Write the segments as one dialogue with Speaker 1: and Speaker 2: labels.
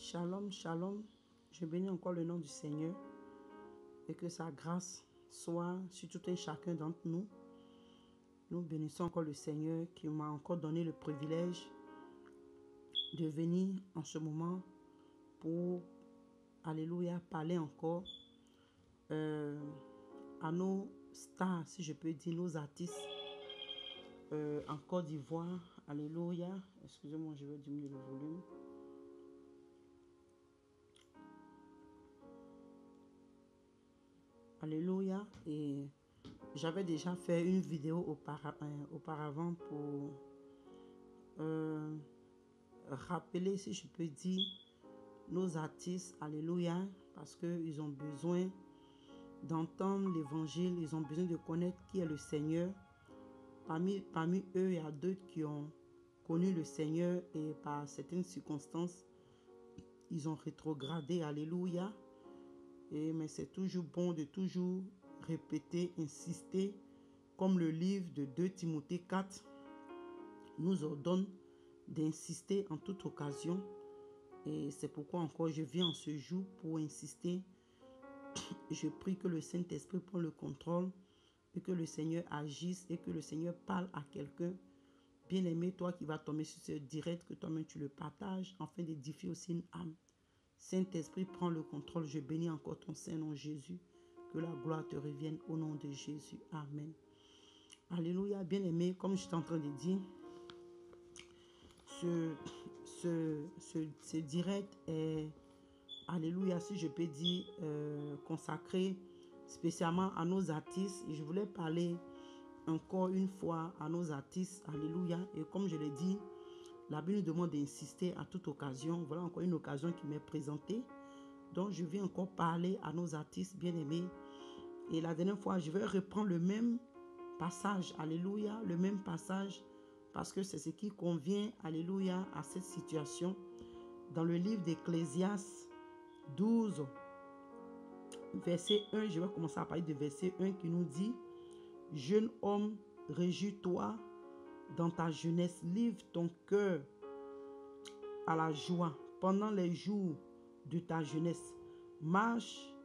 Speaker 1: Shalom, shalom. Je bénis encore le nom du Seigneur et que sa grâce soit sur tout et chacun d'entre nous. Nous bénissons encore le Seigneur qui m'a encore donné le privilège de venir en ce moment pour, alléluia, parler encore à nos stars, si je peux dire, nos artistes en Côte d'Ivoire. Alléluia. Excusez-moi, je vais diminuer le volume. Alléluia. Et j'avais déjà fait une vidéo auparavant pour rappeler, si je peux dire, nos artistes. Alléluia. Parce qu'ils ont besoin d'entendre l'évangile. Ils ont besoin de connaître qui est le Seigneur. Parmi eux, il y a d'autres qui ont connu le Seigneur et par certaines circonstances, ils ont rétrogradé. Alléluia. Mais c'est toujours bon de toujours répéter, insister, comme le livre de 2 Timothée 4 nous ordonne d'insister en toute occasion. Et c'est pourquoi encore je viens en ce jour pour insister. Je prie que le Saint-Esprit prenne le contrôle et que le Seigneur agisse et que le Seigneur parle à quelqu'un. Bien-aimé, toi qui vas tomber sur ce direct, que toi-même tu le partages afin d'édifier aussi une âme. Saint-Esprit, prends le contrôle. Je bénis encore ton Saint-Nom Jésus. Que la gloire te revienne au nom de Jésus. Amen. Alléluia. Bien-aimé, comme je suis en train de dire, ce direct est, alléluia, si je peux dire, consacré spécialement à nos artistes. Et je voulais parler encore une fois à nos artistes. Alléluia. Et comme je l'ai dit, la Bible nous demande d'insister à toute occasion. Voilà encore une occasion qui m'est présentée. Donc, je vais encore parler à nos artistes bien-aimés. Et la dernière fois, je vais reprendre le même passage. Alléluia. Le même passage. Parce que c'est ce qui convient, alléluia, à cette situation. Dans le livre d'Ecclésiaste 12, verset 1, je vais commencer à parler de verset 1 qui nous dit: Jeune homme, réjouis-toi dans ta jeunesse, livre ton cœur à la joie pendant les jours de ta jeunesse. Marche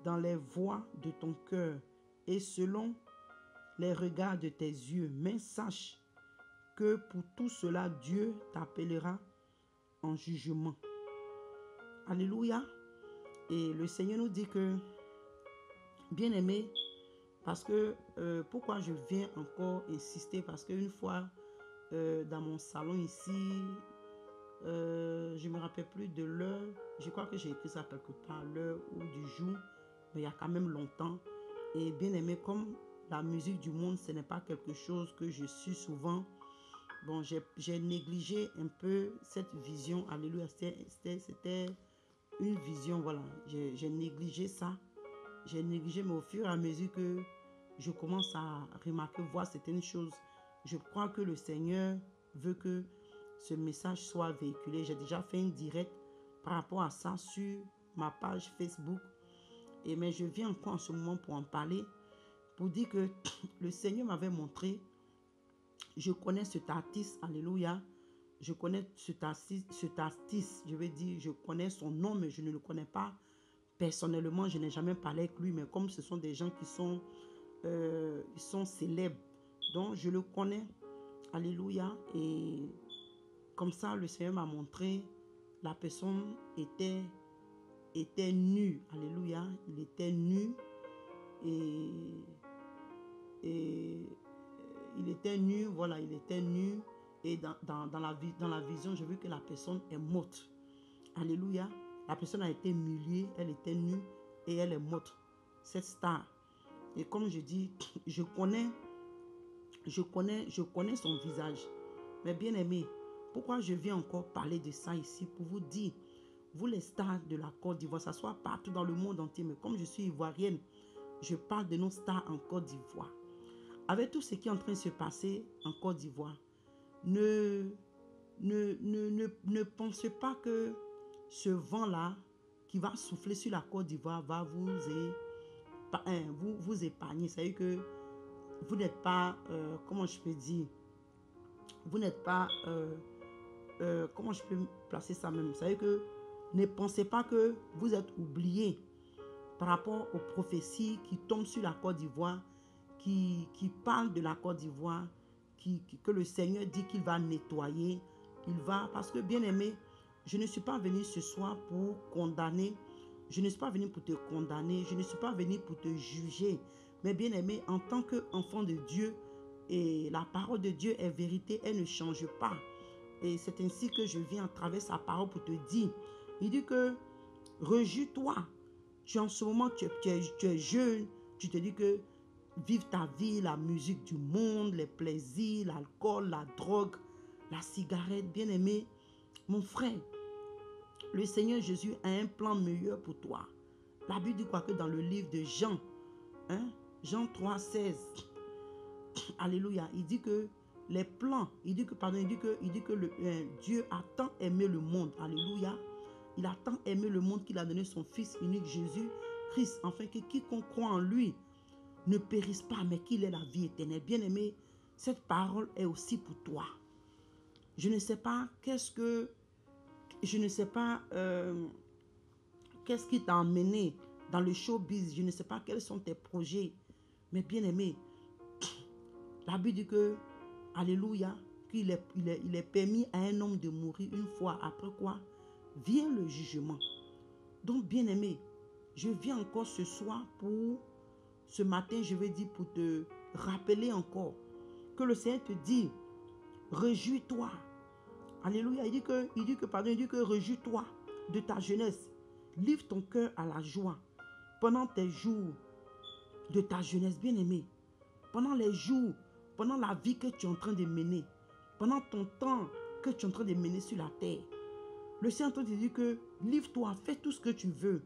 Speaker 1: dans les voies de ton cœur et selon les regards de tes yeux. Mais sache que pour tout cela, Dieu t'appellera en jugement. Alléluia. Et le Seigneur nous dit que, bien-aimé, parce que, pourquoi je viens encore insister, parce qu'une fois, dans mon salon ici, je ne me rappelle plus de l'heure, je crois que j'ai écrit ça quelque part, l'heure ou du jour, mais il y a quand même longtemps. Et bien-aimé, comme la musique du monde, ce n'est pas quelque chose que je suis souvent. Bon, j'ai négligé un peu cette vision. Alléluia. C'était une vision, voilà. J'ai négligé ça. J'ai négligé, mais au fur et à mesure que je commence à remarquer, voir certaines choses, je crois que le Seigneur veut que ce message soit véhiculé. J'ai déjà fait un direct par rapport à ça sur ma page Facebook. Mais je viens encore en ce moment pour en parler, pour dire que le Seigneur m'avait montré. Je connais cet artiste, alléluia. Je connais cet artiste, je veux dire, je connais son nom, mais je ne le connais pas personnellement. Je n'ai jamais parlé avec lui, mais comme ce sont des gens qui sont, ils sont célèbres, donc je le connais, alléluia. Et comme ça, le Seigneur m'a montré, la personne était nue, alléluia. Il était nu et il était nu, voilà, il était nu. Et dans la vision, j'ai vu que la personne est morte. Alléluia. La personne a été mutilée, elle était nue et elle est morte. Cette star. Et comme je dis, je connais son visage. Mais bien aimé, pourquoi je viens encore parler de ça ici? Pour vous dire, vous les stars de la Côte d'Ivoire, ça soit partout dans le monde entier, mais comme je suis ivoirienne, je parle de nos stars en Côte d'Ivoire. Avec tout ce qui est en train de se passer en Côte d'Ivoire, ne pensez pas que ce vent-là qui va souffler sur la Côte d'Ivoire va vous épargner. C'est-à-dire que vous n'êtes pas, comment je peux dire, vous n'êtes pas, comment je peux placer ça même. C'est-à-dire que Ne pensez pas que vous êtes oubliés par rapport aux prophéties qui tombent sur la Côte d'Ivoire, qui parlent de la Côte d'Ivoire, que le Seigneur dit qu'il va nettoyer. Il va, parce que bien aimé, je ne suis pas venu ce soir pour condamner. Je ne suis pas venu pour te condamner. Je ne suis pas venu pour te juger. Mais bien aimé, en tant qu'enfant de Dieu, et la parole de Dieu est vérité, elle ne change pas. Et c'est ainsi que je viens à travers sa parole pour te dire. Il dit que rejouis-toi. Tu en ce moment, tu es jeune. Tu te dis que vive ta vie, la musique du monde, les plaisirs, l'alcool, la drogue, la cigarette. Bien aimé, mon frère, le Seigneur Jésus a un plan meilleur pour toi. La Bible dit quoi que dans le livre de Jean, Jean 3, 16, alléluia, il dit que les plans, il dit que Dieu a tant aimé le monde, alléluia, il a tant aimé le monde qu'il a donné son Fils unique Jésus Christ, afin que quiconque croit en lui ne périsse pas, mais qu'il ait la vie éternelle. Bien aimé, cette parole est aussi pour toi. Je ne sais pas qu'est-ce qui t'a emmené dans le showbiz. Je ne sais pas quels sont tes projets. Mais bien aimé, la Bible dit que, alléluia, qu'il est permis à un homme de mourir une fois. Après quoi vient le jugement. Donc bien aimé, je viens encore ce soir ce matin, je vais dire pour te rappeler encore que le Seigneur te dit, réjouis-toi. Alléluia, il dit que réjouis-toi de ta jeunesse. Livre ton cœur à la joie pendant tes jours de ta jeunesse, bien aimé. Pendant les jours, pendant la vie que tu es en train de mener, pendant ton temps que tu es en train de mener sur la terre. Le Seigneur te dit que livre-toi, fais tout ce que tu veux,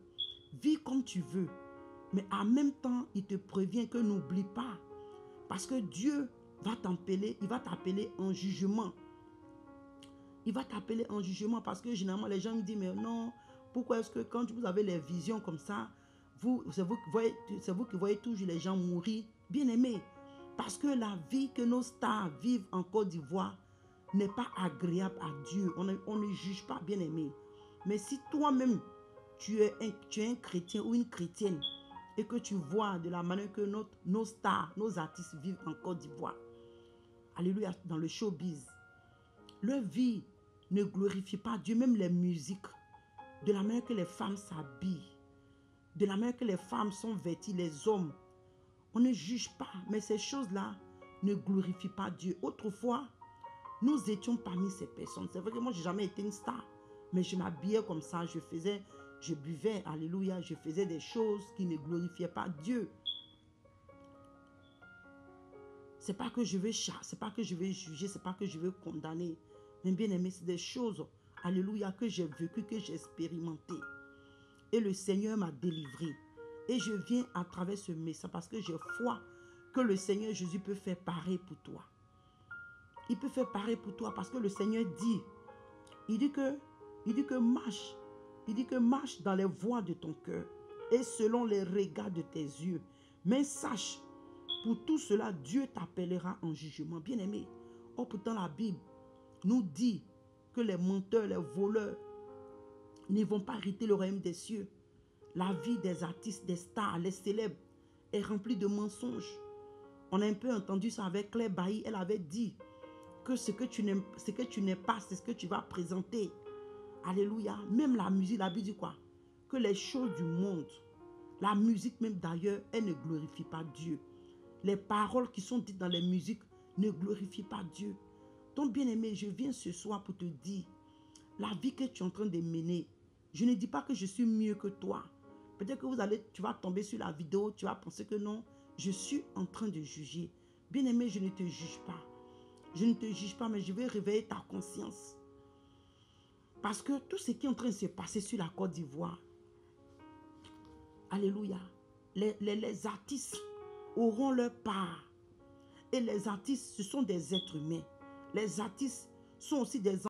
Speaker 1: vis comme tu veux. Mais en même temps, il te prévient que n'oublie pas. Parce que Dieu va t'appeler, il va t'appeler en jugement. Il va t'appeler en jugement parce que généralement les gens me disent, mais non, pourquoi est-ce que quand vous avez les visions comme ça, c'est vous qui voyez toujours les gens mourir? Bien aimé, parce que la vie que nos stars vivent en Côte d'Ivoire n'est pas agréable à Dieu. On ne juge pas, bien aimé. Mais si toi-même, tu es un chrétien ou une chrétienne et que tu vois de la manière que nos stars, nos artistes vivent en Côte d'Ivoire, alléluia, dans le showbiz, leur vie ne glorifie pas Dieu, même les musiques, de la manière que les femmes s'habillent, de la manière que les femmes sont vêtues, les hommes. On ne juge pas, mais ces choses-là ne glorifient pas Dieu. Autrefois, nous étions parmi ces personnes. C'est vrai que moi, je n'ai jamais été une star, mais je m'habillais comme ça, je buvais, alléluia, je faisais des choses qui ne glorifiaient pas Dieu. C'est pas que je veux c'est pas que je vais juger, c'est pas que je veux condamner. Mais bien aimé, c'est des choses, alléluia, que j'ai vécues, que j'ai expérimentées. Et le Seigneur m'a délivré. Et je viens à travers ce message parce que j'ai foi que le Seigneur Jésus peut faire pareil pour toi. Il peut faire pareil pour toi parce que le Seigneur dit, il dit que marche dans les voies de ton cœur et selon les regards de tes yeux. Mais sache, pour tout cela, Dieu t'appellera en jugement. Bien aimé, pourtant la Bible nous dit que les menteurs, les voleurs ne vont pas hériter le royaume des cieux. La vie des artistes, des stars, les célèbres est remplie de mensonges. On a un peu entendu ça avec Claire Bailly. Elle avait dit que ce que tu n'es pas, c'est ce que tu vas présenter. Alléluia. Même la musique, la Bible dit quoi? Que les choses du monde, la musique même d'ailleurs, elle ne glorifie pas Dieu. Les paroles qui sont dites dans les musiques ne glorifient pas Dieu. Donc bien aimé, je viens ce soir pour te dire, la vie que tu es en train de mener, je ne dis pas que je suis mieux que toi. Peut-être que tu vas tomber sur la vidéo, tu vas penser que non, je suis en train de juger. Bien aimé, je ne te juge pas. Je ne te juge pas, mais je vais réveiller ta conscience. Parce que tout ce qui est en train de se passer sur la Côte d'Ivoire, alléluia, les artistes auront leur part. Et les artistes, ce sont des êtres humains. Les artistes sont aussi des